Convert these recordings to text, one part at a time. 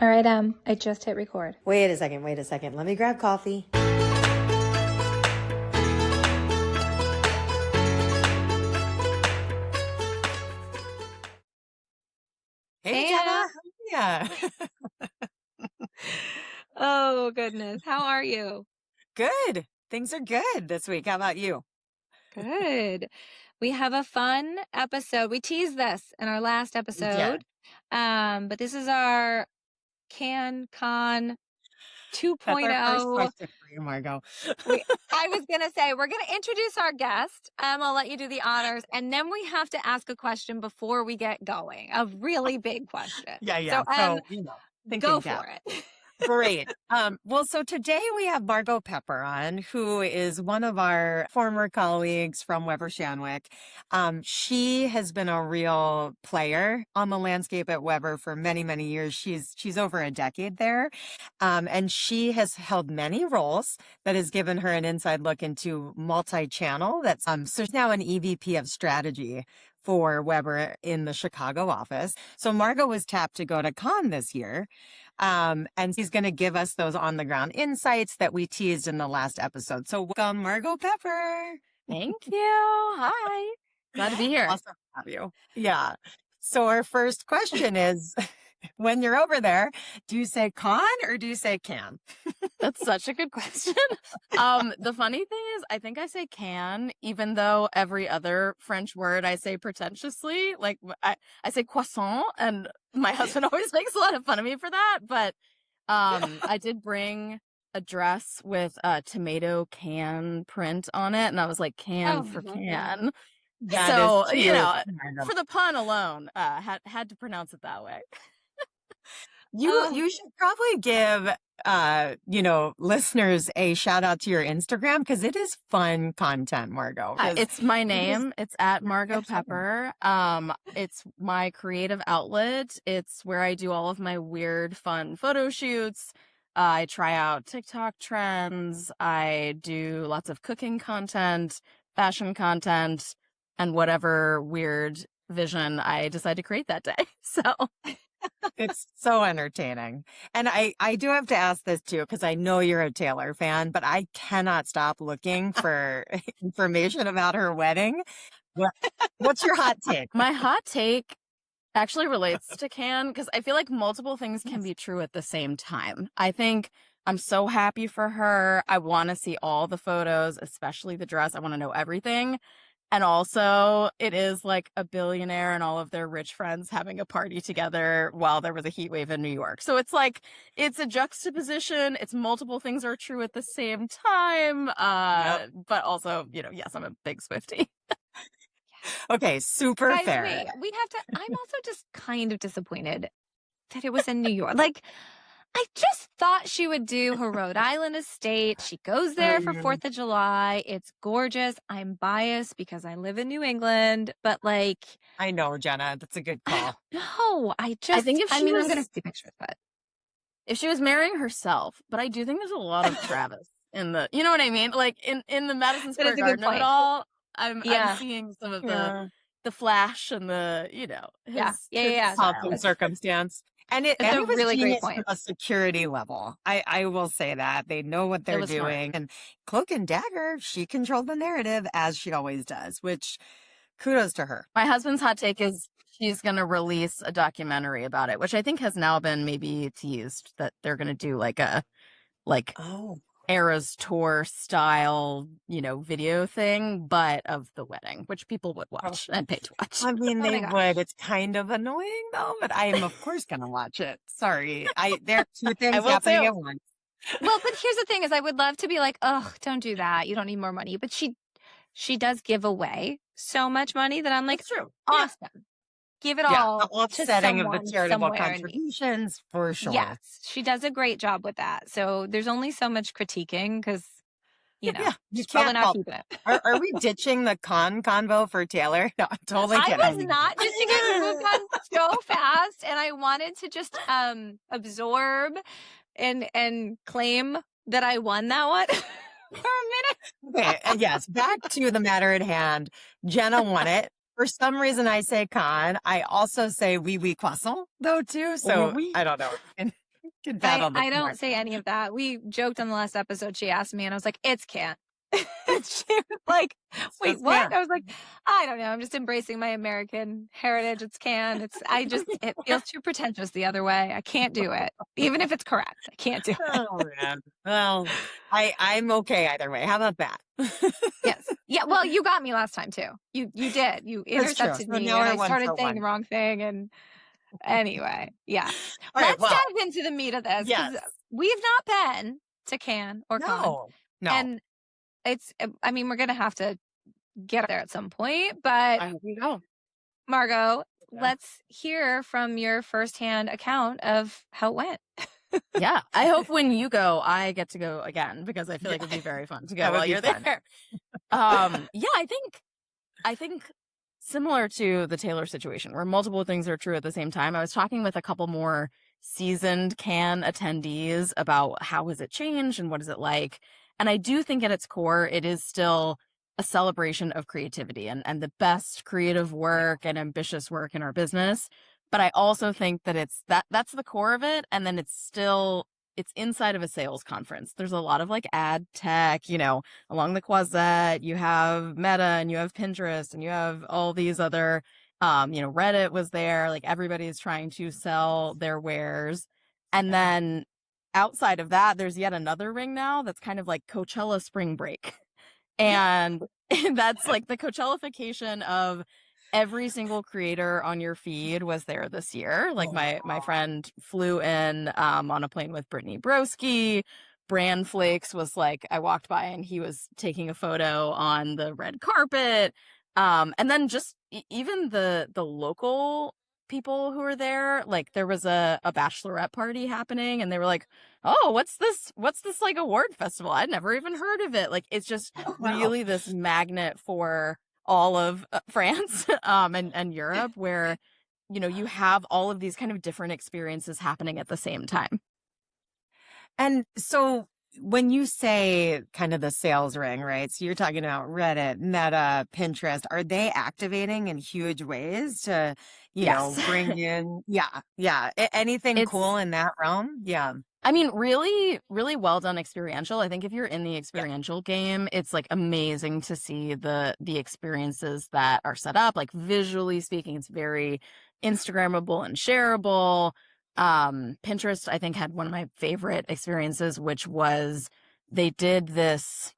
All right, I just hit record. Wait a second. Let me grab coffee. Hey, Jenna. Yeah. Oh, goodness. How are you? Good. Things are good this week. How about you? Good. We have a fun episode. We teased this in our last episode. But this is our CanCon That's our first 2.0. question for you, Margaux. I was going to say, we're going to introduce our guest. I'll let you do the honors. And then we have to ask a question before we get going, a really big question. Yeah. So, go for it. Great. So today we have Margaux Pepper on, who is one of our former colleagues from Weber Shandwick. She has been a real player on the landscape at Weber for many, many years. She's over a decade there. And she has held many roles that has given her an inside look into multi-channel. So she's now an EVP of strategy for Weber in the Chicago office. So Margaux was tapped to go to Cannes this year. And he's going to give us those on the ground insights that we teased in the last episode. So welcome, Margaux Pepper. Thank you. Hi. Glad to be here. Awesome to have you. Yeah. So our first question is, when you're over there, do you say con or do you say can? That's such a good question. The funny thing is, I think I say can, even though every other French word I say pretentiously. Like I say croissant, and my husband always makes a lot of fun of me for that. But I did bring a dress with a tomato can print on it, and I was like, can for can. So, for the pun alone, had to pronounce it that way. You should probably give, listeners a shout out to your Instagram, because it is fun content, Margaux. It's my name. It's at Margaux Pepper. It's my creative outlet. It's where I do all of my weird, fun photo shoots. I try out TikTok trends. I do lots of cooking content, fashion content, and whatever weird vision I decide to create that day. So it's so entertaining. And I do have to ask this too, because I know you're a Taylor fan, but I cannot stop looking for information about her wedding. What's your hot take? My hot take actually relates to Cannes, because I feel like multiple things can be true at the same time. I think I'm so happy for her. I want to see all the photos, especially the dress. I want to know everything. And also, it is like a billionaire and all of their rich friends having a party together while there was a heat wave in New York. So it's like, it's a juxtaposition. It's multiple things are true at the same time. But also, yes, I'm a big Swiftie. Okay, super Guys, fair. Wait, we have to. I'm also just kind of disappointed that it was in New York. Like, I just thought she would do her Rhode Island estate. She goes there for 4th of July. It's gorgeous. I'm biased because I live in New England, but like, I know, Jenna, that's a good call. No, I think I'm going to see pictures, but if she was marrying herself, but I do think there's a lot of Travis in the, you know what I mean? Like in the Madison Square Garden of it all, I'm seeing some of the flash and the, his pomp and circumstance. And it's a really great point. From a security level. I will say that. They know what they're doing. Smart. And Cloak and Dagger, she controlled the narrative as she always does, which kudos to her. My husband's hot take is she's going to release a documentary about it, which I think has now been maybe teased that they're going to do like Eras Tour style, video thing, but of the wedding, which people would watch and pay to watch. I mean, they would. It's kind of annoying though, but I am of course going to watch it. Sorry. There are two things happening at once. Well, but here's the thing is I would love to be like, oh, don't do that. You don't need more money. But she does give away so much money that I'm like, that's true. Awesome. Yeah. Give it all the offsetting to of the charitable contributions for sure. Yes, she does a great job with that. So there's only so much critiquing because, you probably not keeping it. Are we ditching the convo for Taylor? No, I'm totally kidding. I was not ditching it. We moved on so fast, and I wanted to just absorb and claim that I won that one. For a minute. Okay, yes, back to the matter at hand. Jenna won it. For some reason, I say con. I also say oui, oui, croissant, though, too. So I don't know. Good bad on the I don't corn. say any of that. We joked on the last episode. She asked me, and I was like, "It's can't." She was like, It's "Wait, just what?" can. I was like, "I don't know. I'm just embracing my American heritage. It's can. It feels too pretentious the other way. I can't do it, even if it's correct. I can't do it." Oh man. Well, I'm okay either way. How about that? Yes. Yeah. Well, you got me last time too. You did. You That's true. intercepted So me, now and we're I one started for saying the one. wrong thing. And anyway, yeah. All right. Let's Well, dive into the meat of this because yes. we've not been to Cannes or Con, No. No. and I mean, we're gonna have to get there at some point. But I hope you go. Margaux, Okay. let's hear from your firsthand account of how it went. Yeah. I hope when you go, I get to go again because I feel Yeah, like it'd be very fun to that go would while be you're fun. there. Yeah, I think similar to the Taylor situation where multiple things are true at the same time. I was talking with a couple more seasoned Cannes attendees about how has it changed and what is it like. And I do think at its core, it is still a celebration of creativity and the best creative work and ambitious work in our business. But I also think that that's the core of it. And then it's inside of a sales conference. There's a lot of like ad tech, along the Quasette, you have Meta and you have Pinterest and you have all these other, Reddit was there. Like everybody's trying to sell their wares. And Yeah. then outside of that, there's yet another ring now that's kind of like Coachella spring break. And that's like the Coachellafication of every single creator on your feed was there this year. Like my Oh, friend flew in on a plane with Brittany Broski. Bran Flakes was like, I walked by and he was taking a photo on the red carpet. And then just even the local people who were there, like there was a bachelorette party happening and they were like, oh, what's this like award festival? I'd never even heard of it. Like it's just wow. really this magnet for all of France and Europe where you have all of these kind of different experiences happening at the same time. And so when you say kind of the sales ring, right? So you're talking about Reddit, Meta, Pinterest, are they activating in huge ways to, Yes. bring in, yeah, anything It's cool in that realm? Yeah. I mean, really, really well done experiential. I think if you're in the Yeah. experiential game, it's like amazing to see the experiences that are set up. Like visually speaking, it's very Instagrammable and shareable. Pinterest, I think, had one of my favorite experiences, which was they did this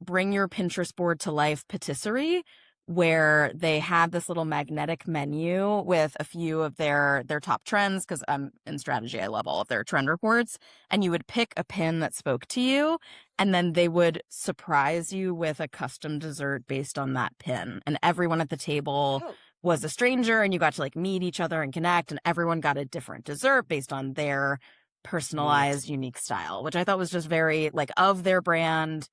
bring your Pinterest board to life patisserie where they had this little magnetic menu with a few of their top trends because I'm in strategy. I love all of their trend reports. And you would pick a pin that spoke to you, and then they would surprise you with a custom dessert based on that pin. And everyone at the table Oh, was a stranger, and you got to like meet each other and connect, and everyone got a different dessert based on their Neat. personalized, unique style, which I thought was just very like of their brand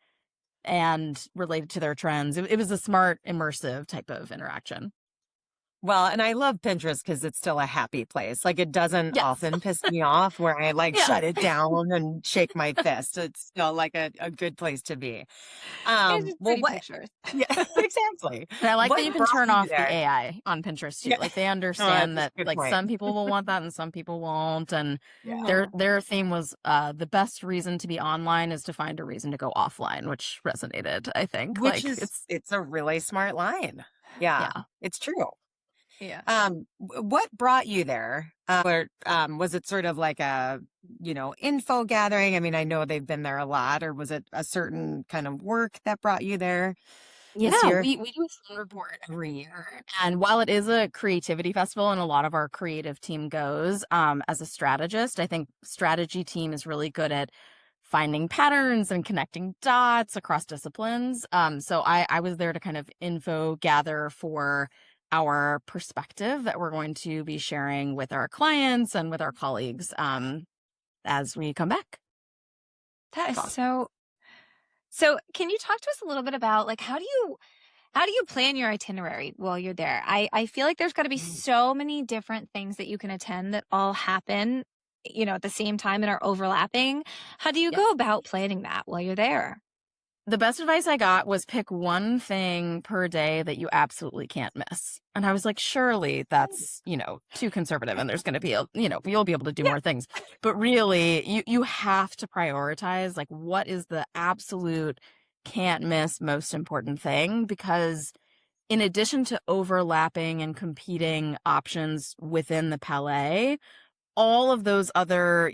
and related to their trends. It was a smart, immersive type of interaction. Well, and I love Pinterest because it's still a happy place. Like it doesn't Yes. often piss me off where I like Yeah. shut it down and shake my fist. It's still like a good place to be. it's just Well, pretty what? pictures. Yeah, exactly. And I like that What you can brought turn you off the there? AI on Pinterest too. Yeah. Like they No, that's understand a that good like point. some people will want that and some people won't. And their Mhm. their theme was the best reason to be online is to find a reason to go offline, which resonated, I think. Which Like is, it's it's a really smart line. Yeah, yeah. it's true. Yeah. What brought you there? Or was it sort of like a, info gathering? I mean, I know they've been there a lot, or was it a certain kind of work that brought you there this Yeah, year? we do a trend report every year. And while it is a creativity festival and a lot of our creative team goes, as a strategist, I think strategy team is really good at finding patterns and connecting dots across disciplines. So I was there to kind of info gather for our perspective that we're going to be sharing with our clients and with our colleagues as we come back. That is Awesome. so can you talk to us a little bit about like how do you plan your itinerary while you're there? I feel like there's got to be Mm. so many different things that you can attend that all happen, at the same time and are overlapping. How do you go Yes. about planning that while you're there? the best advice I got was pick one thing per day that you absolutely can't miss. And I was like, surely that's, too conservative and there's going to be, you'll be able to do more things. But really, you have to prioritize like what is the absolute can't miss most important thing, because in addition to overlapping and competing options within the Palais, all of those other,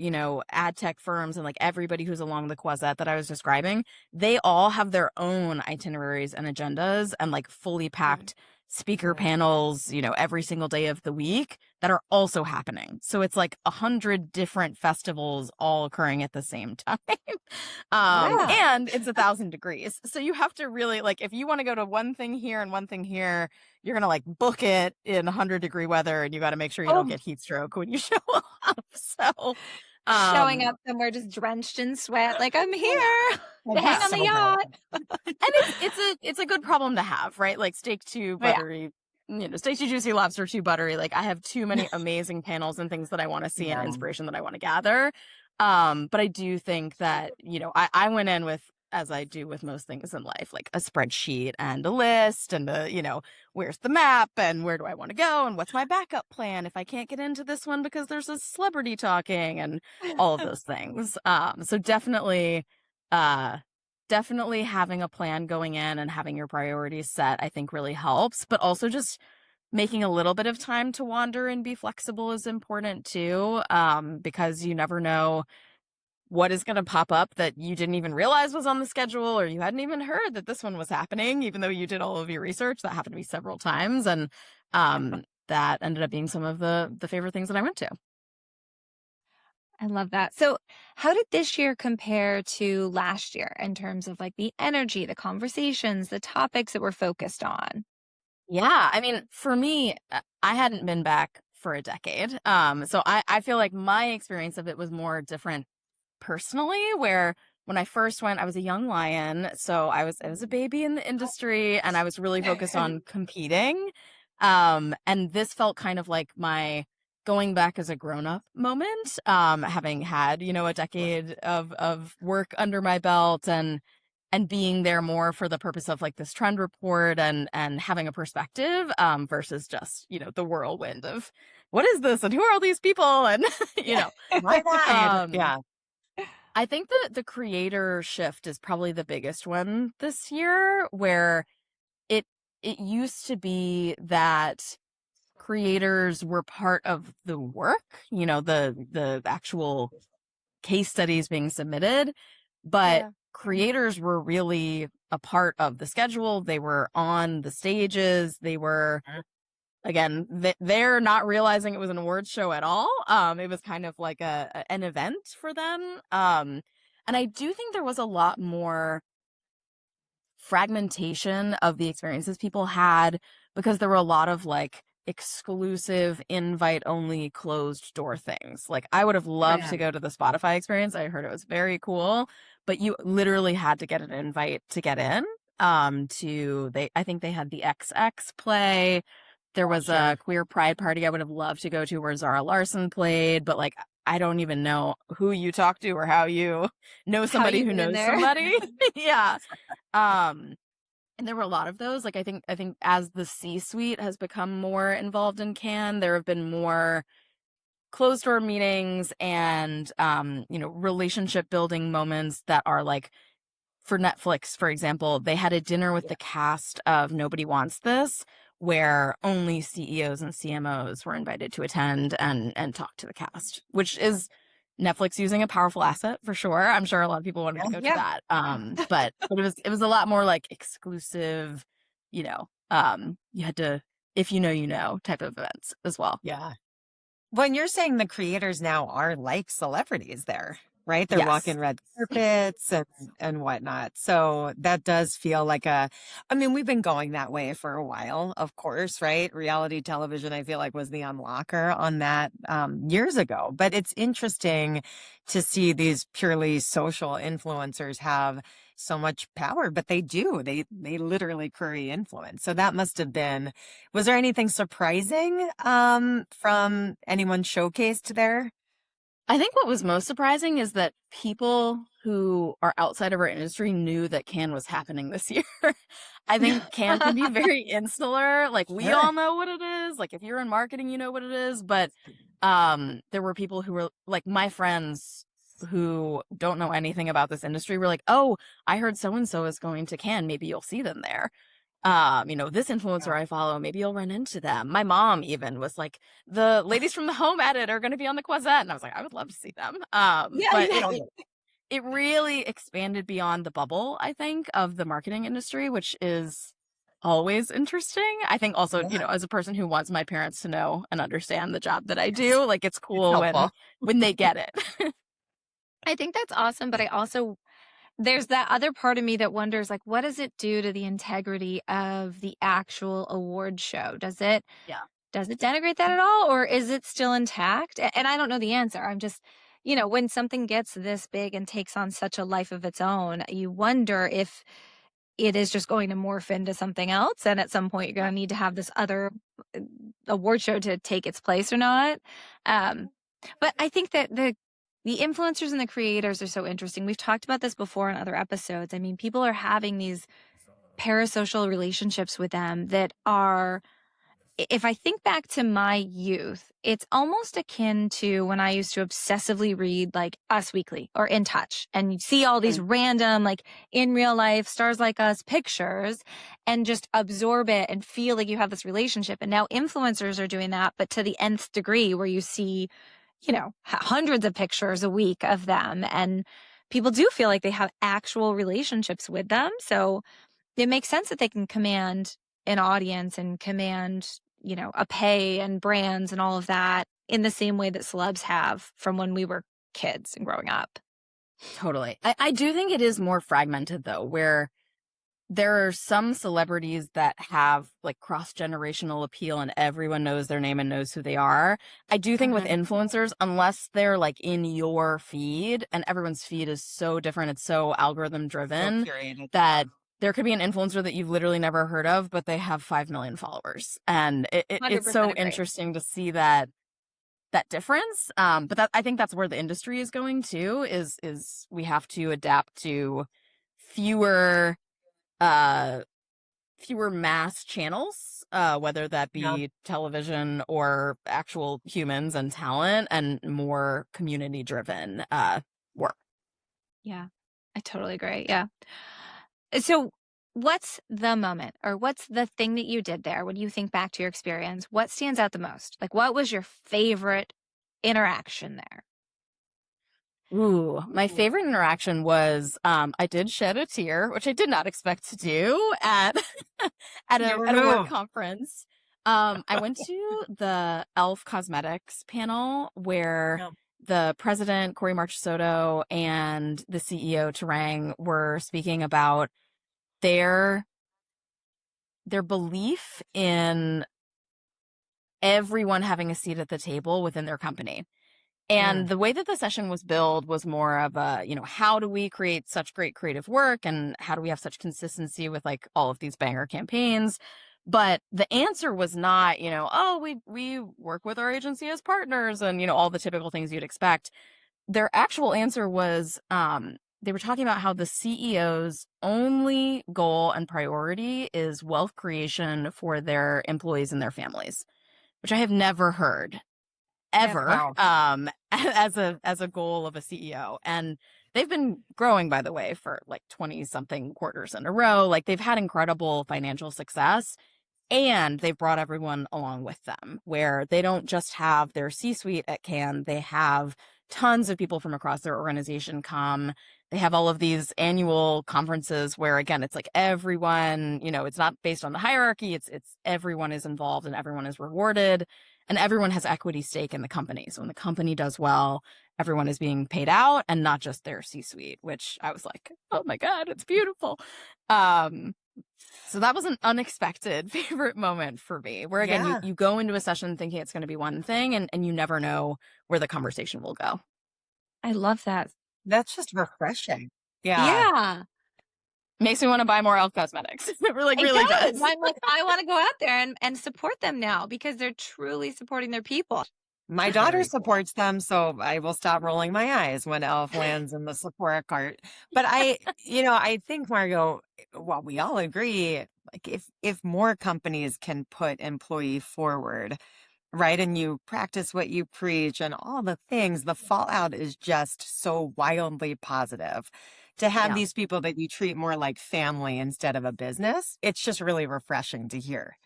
ad tech firms and like everybody who's along the Croisette that I was describing, they all have their own itineraries and agendas and like fully packed speaker panels, every single day of the week that are also happening. So it's like 100 different festivals all occurring at the same time. And it's 1,000 degrees. So you have to really like, if you want to go to one thing here and one thing here, you're going to like book it in 100-degree weather, and you got to make sure you don't get heat stroke when you show up. So showing up somewhere just drenched in sweat, like I'm here to hang on the so yacht. And it's a good problem to have, right? Like steak too buttery, steak too juicy, lobster too buttery. Like I have too many amazing panels and things that I want to see and inspiration that I want to gather. But I do think that, I went in with, as I do with most things in life, like a spreadsheet and a list and where's the map and where do I want to go and what's my backup plan if I can't get into this one because there's a celebrity talking and all of those things. So definitely having a plan going in and having your priorities set, I think really helps, but also just making a little bit of time to wander and be flexible is important too, because you never know what is going to pop up that you didn't even realize was on the schedule, or you hadn't even heard that this one was happening, even though you did all of your research. That happened to me several times. And that ended up being some of the favorite things that I went to. I love that. So how did this year compare to last year in terms of like the energy, the conversations, the topics that were focused on? Yeah. I mean, for me, I hadn't been back for a decade. So I feel like my experience of it was more different personally, where when I first went, I was a young lion. So I was a baby in the industry and I was really focused on competing. And this felt kind of like my going back as a grown-up moment, having had, a decade of work under my belt and being there more for the purpose of like this trend report and having a perspective, versus just, the whirlwind of what is this and who are all these people and, Yeah. I think that the creator shift is probably the biggest one this year, where it used to be that creators were part of the work, the actual case studies being submitted, but creators were really a part of the schedule. They were on the stages. They were, again, they're not realizing it was an awards show at all. It was kind of like an event for them. And I do think there was a lot more fragmentation of the experiences people had, because there were a lot of like exclusive invite only closed door things. Like I would have loved to go to the Spotify experience. I heard it was very cool, but you literally had to get an invite to get in. I think they had the XX play. There was a queer pride party I would have loved to go to where Zara Larson played, but like I don't even know who you talk to or how you know somebody who knows somebody. Yeah. And there were a lot of those. Like I think as the C-suite has become more involved in Cannes, there have been more closed door meetings and relationship building moments that are like, for Netflix, for example, they had a dinner with the cast of Nobody Wants This, where only CEOs and CMOs were invited to attend and talk to the cast, which is Netflix using a powerful asset for sure. I'm sure a lot of people wanted to go to that. But it was a lot more like exclusive, you had to, if you know type of events as well. Yeah. When you're saying the creators now are like celebrities there, right? They're walking red carpets and whatnot. So that does feel like we've been going that way for a while, of course, right? Reality television, I feel like, was the unlocker on that years ago. But it's interesting to see these purely social influencers have so much power, but they do. They literally curry influence. So that must have been, was there anything surprising from anyone showcased there? I think what was most surprising is that people who are outside of our industry knew that Cannes was happening this year. I think Cannes can be very insular. Like, we Sure. all know what it is. Like, if you're in marketing, you know what it is. But there were people who were like, my friends who don't know anything about this industry were like, oh, I heard so and so is going to Cannes. Maybe you'll see them there. This influencer Yeah. I follow, maybe you'll run into them. My mom even was like, the ladies from the Home Edit are going to be on the Quasette. And I was like, I would love to see them. Yeah, But yeah. it really expanded beyond the bubble, I think, of the marketing industry, which is always interesting. I think also, Yeah. as a person who wants my parents to know and understand the job that I do, like, it's It's cool helpful. when they get it. I think that's awesome, but there's that other part of me that wonders, like, what does it do to the integrity of the actual award show? Does it Yeah. denigrate that at all, or is it still intact? And I don't know the answer. I'm just, when something gets this big and takes on such a life of its own, you wonder if it is just going to morph into something else. And at some point, you're going to need to have this other uh, award show to take its place or not. But I think that the influencers and the creators are so interesting. We've talked about this before in other episodes. I mean, people are having these parasocial relationships with them that are, if I think back to my youth, it's almost akin to when I used to obsessively read like Us Weekly or In Touch, and you see all these random, like, in real life, stars like us pictures and just absorb it and feel like you have this relationship. And now influencers are doing that, but to the nth degree, where you see, hundreds of pictures a week of them, and people do feel like they have actual relationships with them. So it makes sense that they can command an audience and command, a pay and brands and all of that in the same way that celebs have from when we were kids and growing up. Totally. I do think it is more fragmented, though, where there are some celebrities that have like cross-generational appeal and everyone knows their name and knows who they are. I do think with influencers, unless they're like in your feed, and everyone's feed is so different, it's so algorithm driven, Curated. that there could be an influencer that you've literally never heard of, but they have 5 million followers. And it's so 100% agree. interesting to see that difference. But I think that's where the industry is going to, is we have to adapt to fewer mass channels, whether that be Yeah. television or actual humans and talent, and more community driven work. Yeah, I totally agree. Yeah. So, what's the moment, or what's the thing that you did there when you think back to your experience? What stands out the most? Like, what was your favorite interaction there? Ooh, my favorite interaction was I did shed a tear, which I did not expect to do at at a Never at a work know. conference. I went to the Elf Cosmetics panel where Yeah. the president, Corey Marchesotto, and the CEO, Tarang, were speaking about their belief in everyone having a seat at the table within their company. And the way that the session was billed was more of a, how do we create such great creative work, and how do we have such consistency with like all of these banger campaigns? But the answer was not, oh, we work with our agency as partners, and, all the typical things you'd expect. Their actual answer was, they were talking about how the CEO's only goal and priority is wealth creation for their employees and their families, which I have never heard ever, Wow. as a goal of a CEO. And they've been growing, by the way, for like 20 something quarters in a row. Like, they've had incredible financial success, and they've brought everyone along with them, where they don't just have their C-suite at Cannes, they have tons of people from across their organization come. They have all of these annual conferences where, again, it's like everyone, it's not based on the hierarchy, it's everyone is involved and everyone is rewarded, and everyone has equity stake in the company. So when the company does well, everyone is being paid out, and not just their C-suite, which I was like, oh my God, it's beautiful. So that was an unexpected favorite moment for me, where again, Yeah. you go into a session thinking it's going to be one thing, and you never know where the conversation will go. I love that. That's just refreshing. Yeah. Yeah, Makes me want to buy more Elf Cosmetics. It really, it really does. does. I'm like, I want to go out there and support them now, because they're truly supporting their people. My daughter Very cool. supports them, so I will stop rolling my eyes when Elf lands in the Sephora cart. But I think, Margot, well, we all agree, like if more companies can put employee forward, right, and you practice what you preach and all the things, the fallout is just so wildly positive. To have Yeah. these people that you treat more like family instead of a business, it's just really refreshing to hear.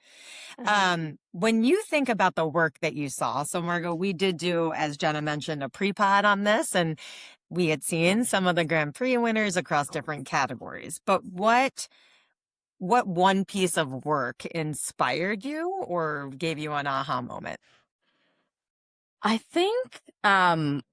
When you think about the work that you saw, so Margot, we did do, as Jenna mentioned, a pre-pod on this, and we had seen some of the Grand Prix winners across different categories. But what one piece of work inspired you or gave you an aha moment? I think when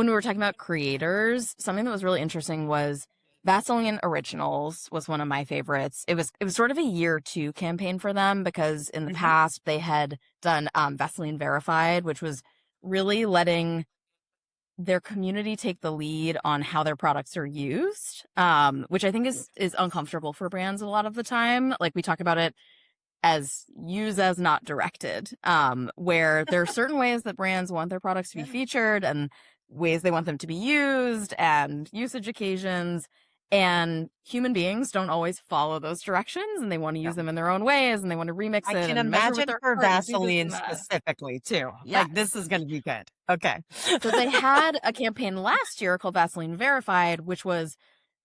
we were talking about creators, something that was really interesting was Vaseline Originals was one of my favorites. It was sort of a year two campaign for them because in the Hmm. past they had done Vaseline Verified, which was really letting their community take the lead on how their products are used, which I think is uncomfortable for brands a lot of the time. Like we talk about it as use as not directed, where there are certain ways that brands want their products to be featured and ways they want them to be used and usage occasions. And human beings don't always follow those directions and they want to use them in their own ways and they want to remix I it can and measure with imagine their for heart and do this Vaseline and that. specifically too. Like this is Yes. going to be good. Okay. So they had a campaign last year called Vaseline Verified, which was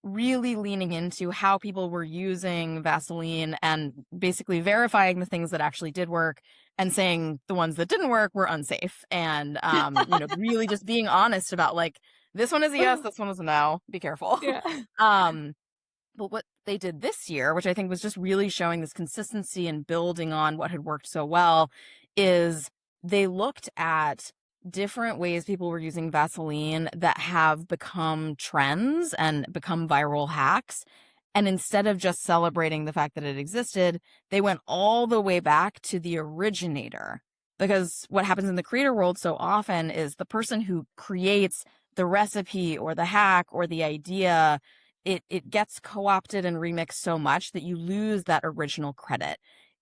really leaning into how people were using Vaseline and basically verifying the things that actually did work and saying the ones that didn't work were unsafe. And, really just being honest about like, this one is a yes, this one is a no, be careful. Yeah. um, but what they did this year, which I think was just really showing this consistency and building on what had worked so well, is they looked at different ways people were using Vaseline that have become trends and become viral hacks. And instead of just celebrating the fact that it existed, they went all the way back to the originator. Because what happens in the creator world so often is the person who creates the recipe or the hack or the idea, it gets co-opted and remixed so much that you lose that original credit.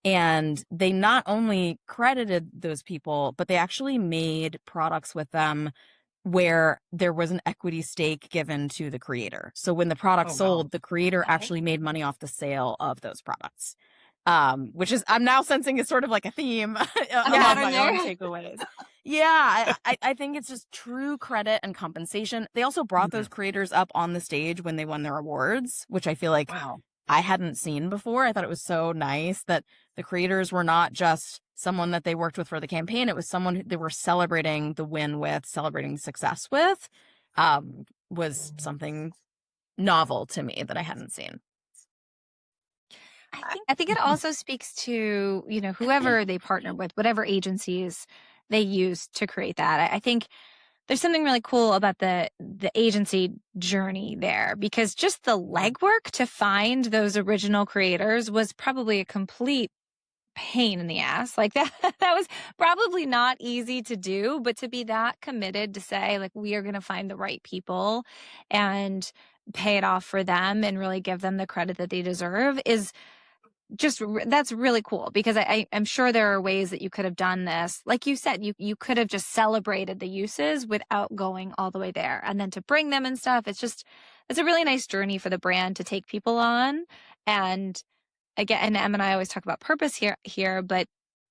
And they not only credited those people, but they actually made products with them where there was an equity stake given to the creator. So when the product Oh, wow. sold, the creator actually made money off the sale of those products. Which is I'm now sensing is sort of like a theme A among pattern my own there. takeaways. Yeah, I think it's just true credit and compensation. They also brought those Mhm. creators up on the stage when they won their awards, which I feel like Wow. I hadn't seen before. I thought it was so nice that the creators were not just someone that they worked with for the campaign. It was someone who they were celebrating the win with, celebrating the success with, was something novel to me that I hadn't seen. I think it also speaks to, whoever they partner with, whatever agencies they use to create that. I think there's something really cool about the agency journey there because just the legwork to find those original creators was probably a complete pain in the ass. Like that that was probably not easy to do, but to be that committed to say like we are going to find the right people and pay it off for them and really give them the credit that they deserve is that's really cool because I'm sure there are ways that you could have done this. Like you said, you could have just celebrated the uses without going all the way there. And then to bring them and stuff, it's a really nice journey for the brand to take people on. And again, and Em and I always talk about purpose here, but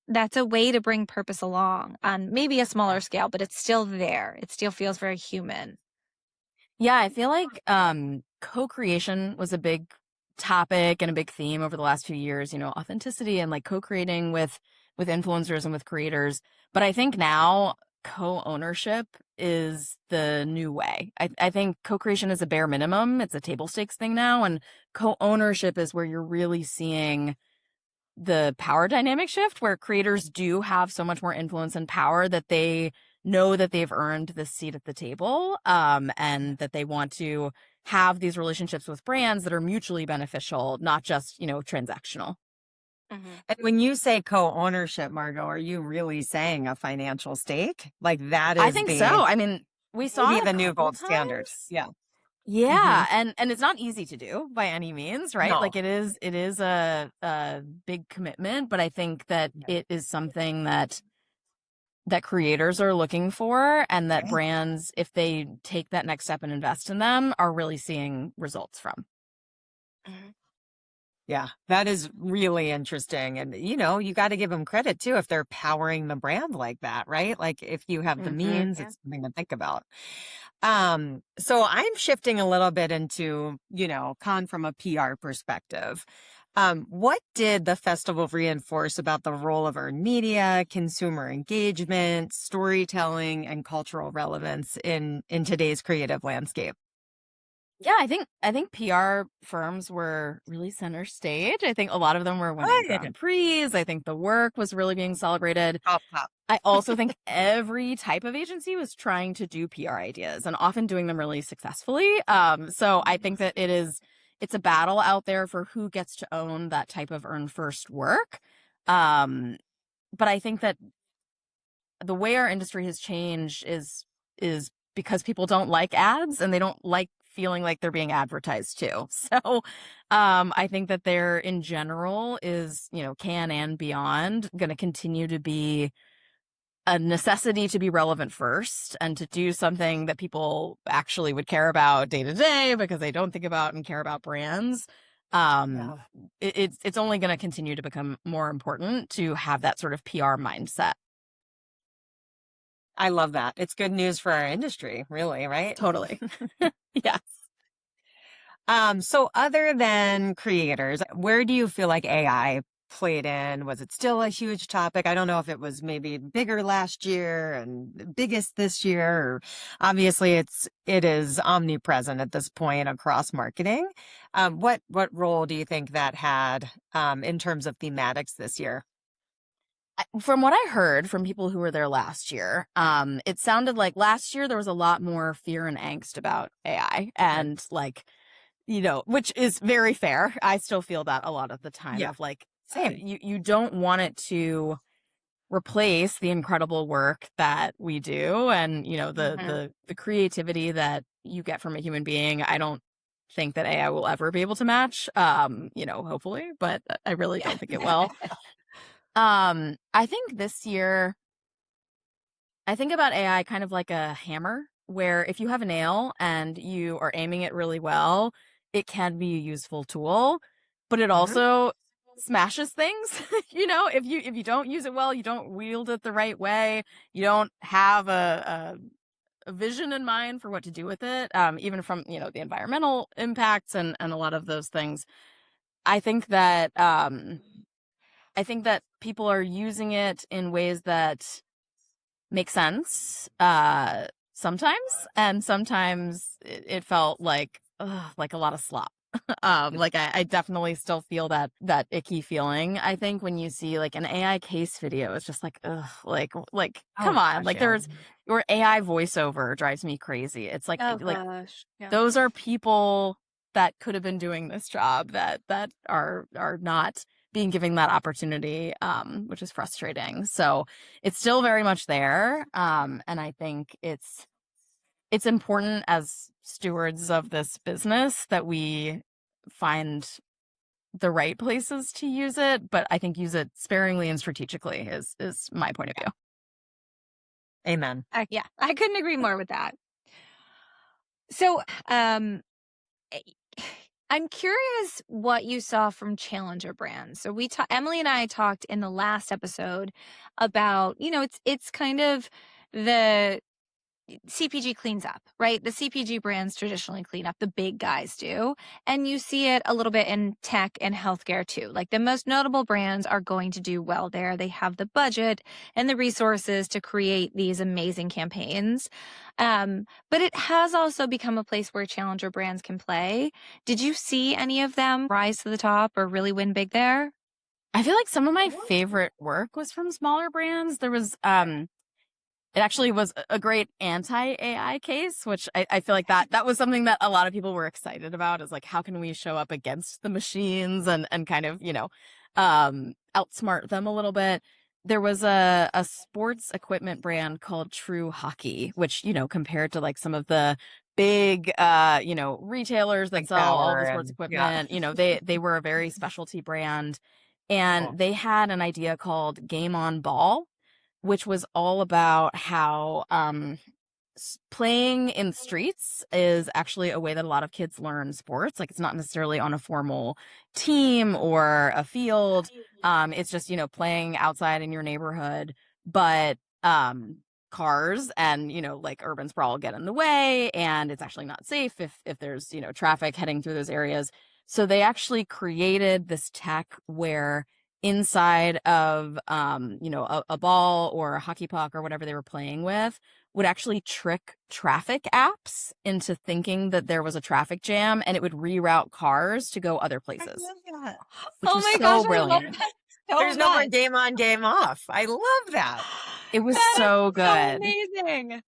that's a way to bring purpose along on maybe a smaller scale, but it's still there. It still feels very human. Yeah, I feel like co-creation was a big topic and a big theme over the last few years, authenticity and like co-creating with influencers and with creators. But I think now co-ownership is the new way. I think co-creation is a bare minimum. It's a table stakes thing now. And co-ownership is where you're really seeing the power dynamic shift where creators do have so much more influence and power that they know that they've earned this seat at the table, and that they want to have these relationships with brands that are mutually beneficial, not just, transactional. Mhm. And when you say co-ownership, Margot, are you really saying a financial stake? Like that I is think so. the I mean, we saw maybe it a the new couple gold standard. times. Yeah. Hmm. Yeah, and it's not easy to do by any means, right? No. Like it is a big commitment, but I think that it is something that that creators are looking for, and that Right. brands, if they take that next step and invest in them, are really seeing results from. Yeah, that is really interesting. And, you got to give them credit too if they're powering the brand like that, right? Like if you have the Mm-hmm. means, it's something to think about. So I'm shifting a little bit into, Con from a PR perspective. What did the festival reinforce about the role of earned media, consumer engagement, storytelling, and cultural relevance in today's creative landscape? Yeah, I think PR firms were really center stage. I think a lot of them were winning Good. Grand Prix. I think the work was really being celebrated. Top, top. I also think every type of agency was trying to do PR ideas and often doing them really successfully. So I think that it's a battle out there for who gets to own that type of earn first work. But I think that the way our industry has changed is because people don't like ads and they don't like feeling like they're being advertised to. So I think that there in general is, can and beyond going to continue to be a necessity to be relevant first and to do something that people actually would care about day to day because they don't think about and care about brands. Yeah. It's only going to continue to become more important to have that sort of PR mindset. I love that. It's good news for our industry, really, right? Totally. Yes. So other than creators, where do you feel like AI played in? Was it still a huge topic? I don't know if it was maybe bigger last year and biggest this year. Or obviously, it is omnipresent at this point across marketing. What role do you think that had in terms of thematics this year? From what I heard from people who were there last year, it sounded like last year there was a lot more fear and angst about AI and which is very fair. I still feel that a lot of the time Yeah, of like, same. you don't want it to replace the incredible work that we do and, the creativity that you get from a human being. I don't think that AI will ever be able to match, hopefully, but I really don't think it will. I think this year, I think about AI kind of like a hammer, where if you have a nail and you are aiming it really well, it can be a useful tool, but it Mhm. also smashes things. If you don't use it well, you don't wield it the right way, you don't have a vision in mind for what to do with it, even from the environmental impacts and a lot of those things. I think that people are using it in ways that make sense sometimes, and sometimes it felt like a lot of slop. Like I definitely still feel that icky feeling. I think when you see like an AI case video, it's just like, ugh, like Oh come on, gosh, like yeah. there's your AI voiceover drives me crazy. It's Oh like gosh. Yeah. those are people that could have been doing this job that are not being given that opportunity, which is frustrating. So it's still very much there, and I think it's important as stewards of this business that we find the right places to use it, but I think use it sparingly and strategically is my point of view. Amen. Yeah, I couldn't agree more with that. So, eh, I'm curious what you saw from challenger brands. So Emily and I talked in the last episode about, it's kind of the CPG cleans up, right? The CPG brands traditionally clean up, the big guys do. And you see it a little bit in tech and healthcare too. Like the most notable brands are going to do well there. They have the budget and the resources to create these amazing campaigns. But it has also become a place where challenger brands can play. Did you see any of them rise to the top or really win big there? I feel like some of my favorite work was from smaller brands. There was it actually was a great anti-AI case, which I feel like that was something that a lot of people were excited about, is like, how can we show up against the machines and kind of, outsmart them a little bit. There was a sports equipment brand called True Hockey, which, compared to like some of the big, retailers that Like sell all the Bauer sports and yeah. equipment, they were a very specialty brand, Cool. and they had an idea called Game on Ball, which was all about how playing in streets is actually a way that a lot of kids learn sports. Like, it's not necessarily on a formal team or a field. It's just, playing outside in your neighborhood, but cars and, like urban sprawl get in the way, and it's actually not safe if there's, traffic heading through those areas. So they actually created this tech where inside of a ball or a hockey puck or whatever they were playing with would actually trick traffic apps into thinking that there was a traffic jam, and it would reroute cars to go other I places, love that. which Oh was my so gosh, I love brilliant. that so There's no more much. game on, game off. I love that. It was That is so so good. amazing.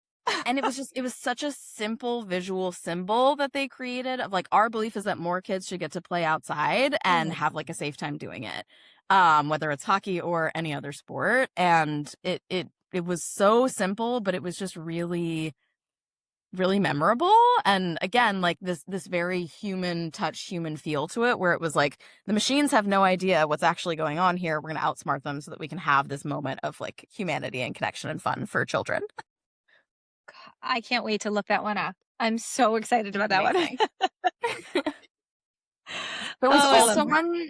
And it was such a simple visual symbol that they created of like, our belief is that more kids should get to play outside and have like a safe time doing it. Whether it's hockey or any other sport. And it was so simple, but it was just really, really memorable. And again, like this very human touch, human feel to it, where it was like, the machines have no idea what's actually going on here. We're going to outsmart them so that we can have this moment of like humanity and connection and fun for children. I can't wait to look that one up. I'm so excited about that one. Amazing. But it was Oh, I love also that. one,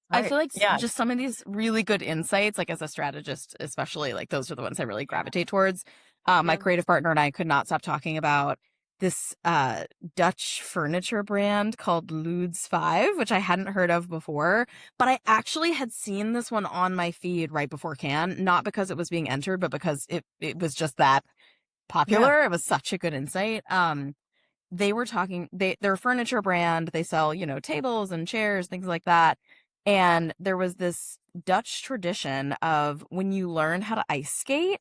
I Right. feel like Yeah. just some of these really good insights, like as a strategist, especially, like those are the ones I really gravitate towards. My creative partner and I could not stop talking about this Dutch furniture brand called Ludes 5, which I hadn't heard of before, but I actually had seen this one on my feed right before Cannes, not because it was being entered, but because it was just that popular. It was such a good insight. They were talking, they're a furniture brand. They sell, tables and chairs, things like that. And there was this Dutch tradition of when you learn how to ice skate,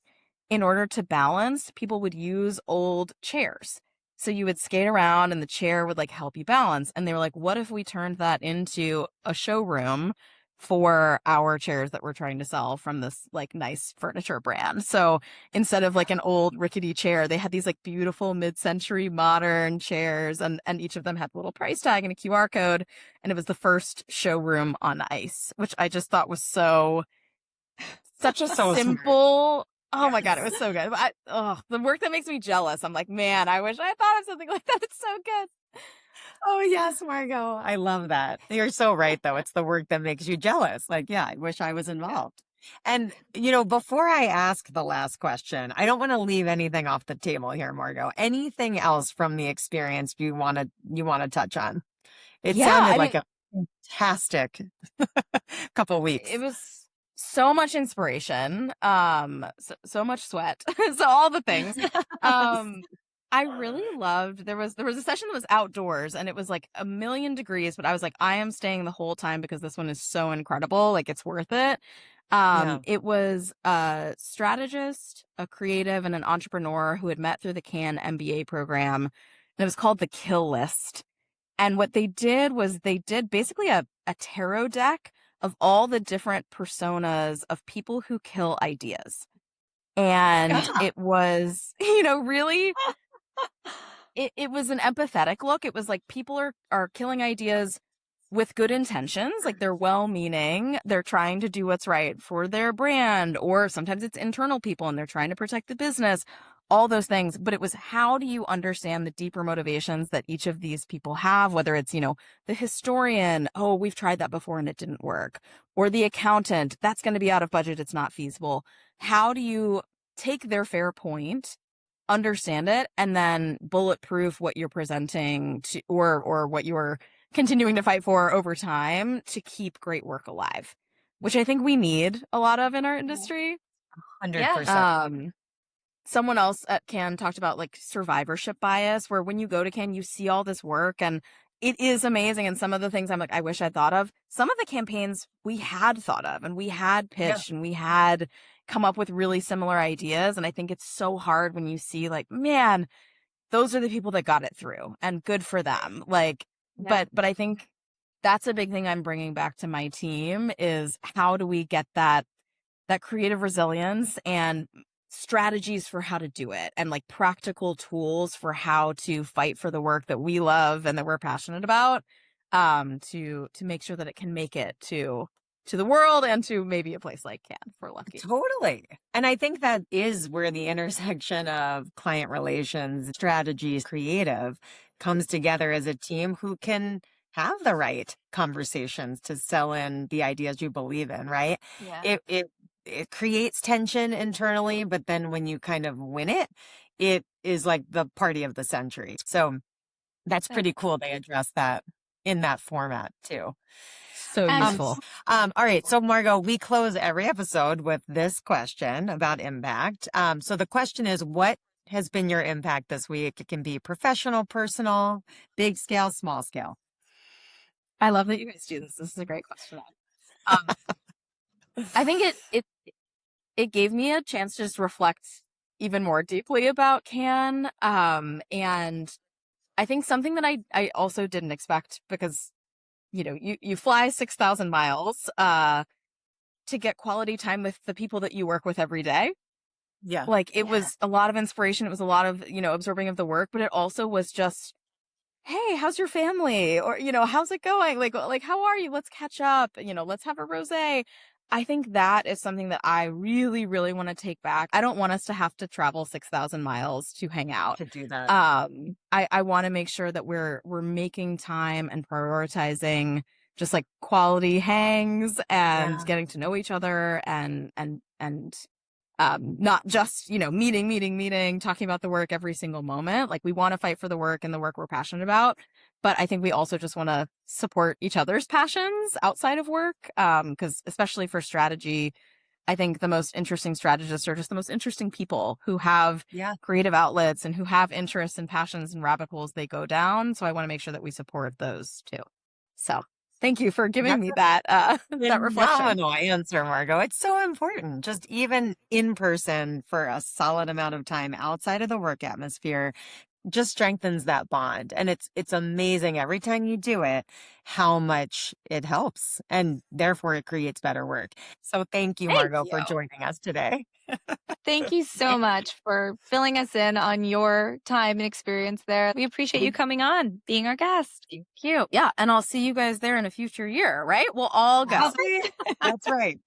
in order to balance, people would use old chairs. So you would skate around and the chair would like help you balance. And they were like, what if we turned that into a showroom for our chairs that we're trying to sell from this like nice furniture brand? So instead of like an old rickety chair, they had these like beautiful mid-century modern chairs, and each of them had a little price tag and a QR code, and it was the first showroom on ice, which I just thought was such a So smart. simple. Oh my God, it Yes. was so good. The work that makes me jealous. I'm like, man, I wish I thought of something like that. It's so good. Oh, yes, Margaux. I love that. You're so right, though. It's the work that makes you jealous. Like, yeah, I wish I was involved. And, before I ask the last question, I don't want to leave anything off the table here, Margaux. Anything else from the experience you want to touch on? It Yeah, sounded I like mean, a fantastic couple weeks. it was so much inspiration, so much sweat, so all the things. I really loved, there was a session that was outdoors, and it was like 1,000,000 degrees, but I was like, I am staying the whole time because this one is so incredible. Like, it's worth it. Yeah. It was a strategist, a creative, and an entrepreneur who had met through the Cannes MBA program, and it was called the Kill List. And what they did was they did basically a tarot deck of all the different personas of people who kill ideas. And it was, really, it was an empathetic look. It was like, people are killing ideas with good intentions. Like, they're well-meaning. They're trying to do what's right for their brand, or sometimes it's internal people and they're trying to protect the business, all those things. But it was, how do you understand the deeper motivations that each of these people have, whether it's, the historian, oh, we've tried that before and it didn't work, or the accountant, that's going to be out of budget, it's not feasible. How do you take their fair point, understand it, and then bulletproof what you're presenting to, or what you're continuing to fight for over time to keep great work alive, which I think we need a lot of in our industry. 100%. Someone else at Cannes talked about like survivorship bias, where when you go to Cannes, you see all this work and it is amazing. And some of the things I'm like, I wish I'd thought of. Some of the campaigns we had thought of and we had pitched and we had come up with really similar ideas. And I think it's so hard when you see like, man, those are the people that got it through, and good for them. Like, Yeah. but I think that's a big thing I'm bringing back to my team, is how do we get that creative resilience and strategies for how to do it, and like practical tools for how to fight for the work that we love and that we're passionate about, to make sure that it can make it to to the world and to maybe a place like Cannes if we're lucky. Totally. And I think that is where the intersection of client relations, strategies, creative comes together as a team who can have the right conversations to sell in the ideas you believe in, right? Yeah. It creates tension internally, but then when you kind of win it, it is like the party of the century. So that's pretty cool. They address that in that format too. So useful. All right. So Margaux, we close every episode with this question about impact. So the question is, what has been your impact this week? It can be professional, personal, big scale, small scale. I love that you guys do this. This is a great question. I think it gave me a chance to just reflect even more deeply about Cannes. And I think something that I also didn't expect, because you fly 6,000 miles to get quality time with the people that you work with every day. Yeah. Like it was a lot of inspiration. It was a lot of, absorbing of the work, but it also was just, hey, how's your family? Or, how's it going? Like, how are you? Let's catch up. Let's have a rosé. I think that is something that I really, really want to take back. I don't want us to have to travel 6,000 miles to hang out. To do that. I want to make sure that we're making time and prioritizing just like quality hangs and getting to know each other and not just, meeting, talking about the work every single moment. Like we want to fight for the work and the work we're passionate about. But I think we also just want to support each other's passions outside of work. Because especially for strategy, I think the most interesting strategists are just the most interesting people who have creative outlets and who have interests and passions and rabbit holes they go down. So I want to make sure that we support those too. So thank you for giving me that that reflection. Phenomenal answer, Margaux. It's so important. Just even in person for a solid amount of time outside of the work atmosphere just strengthens that bond. And it's amazing every time you do it, how much it helps. And therefore it creates better work. So thank you, Margaux, for joining us today. Thank you so much for filling us in on your time and experience there. We appreciate you coming on, being our guest. Thank you. Yeah. And I'll see you guys there in a future year, right? We'll all go. That's right.